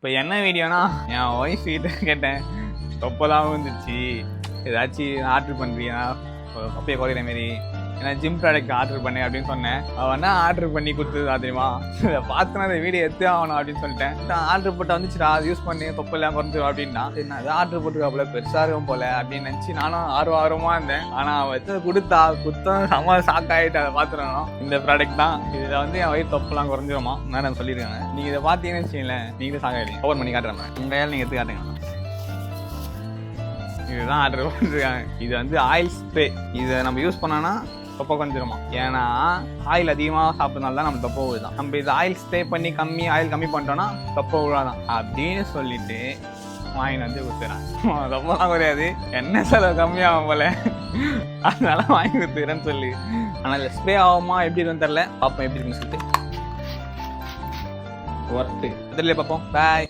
இப்போ என்ன வீடியோனா என் ஒய்ஃப் கிட்ட கேட்டேன், தொப்பெல்லாம் வந்துச்சு, ஏதாச்சும் ஆர்டர் பண்ணுறியா தொப்பையை குறையிற மாரி, ஏன்னா ஜிம் ப்ராடக்ட் ஆர்டர் பண்ணேன் அப்படின்னு சொன்னேன். அவன் என்ன ஆர்டர் பண்ணி கொடுத்தது தெரியுமா? இதை பார்த்தனா அந்த வீடியோ எடுத்து ஆகணும் அப்படின்னு சொல்லிட்டேன். நான் ஆர்டர் போட்டு வந்துச்சுடா, அது யூஸ் பண்ணி தொப்பெல்லாம் குறைஞ்சிடும் அப்படின்னா, சரி நான் அதை ஆர்டர் போட்டுருக்காப்புல பெருசாக இருக்கும் போல அப்படின்னு நினச்சி நானும் ஆர்வமாக இருந்தேன். ஆனால் அவன் வச்சு குத்தம் செம்ம ஷாக் ஆகிட்டு அதை பார்த்துடணும். இந்த ப்ராடக்ட் தான், இதில் வந்து என் வயிறு தொப்பெல்லாம் குறைஞ்சிருமா மேடம் சொல்லியிருக்காங்க. நீங்கள் இதை பார்த்தீங்கன்னு வச்சுங்களேன், நீங்களே ஷாக் ஆகிடுங்க. ஓப்பன் பண்ணி காட்டுறேன், உங்கள் கையால் நீங்கள் எடுத்து காட்டுங்க. இதுதான் ஆர்டர் பண்ணிருக்காங்க. இது வந்து ஆயில் ஸ்ப்ரே. இதை நம்ம யூஸ் பண்ணோன்னா தொப்பை கொஞ்சிருமா. ஏன்னா ஆயில் அதிகமாக சாப்பிட்றதுனால தான் நம்ம தொப்பை விழுதான். நம்ம இது ஆயில் ஸ்ப்ரே பண்ணி ஆயில் கம்மி பண்ணிட்டோம்னா தொப்பை விழாதான் அப்படின்னு சொல்லிட்டு வாங்கி வந்து கொடுத்துறான். தொப்பெல்லாம் குறையாது, என்ன செலவு கம்மியாகும் போல, அதனால வாங்கி கொடுத்துக்கிறேன்னு சொல்லி. ஆனால் ஸ்ப்ரே ஆகுமா எப்படி இருக்குன்னு தெரில, பார்ப்போம் எப்படி இருக்குன்னு சொல்லிட்டு. ஒர்த்து அதில் பார்ப்போம். பாய்.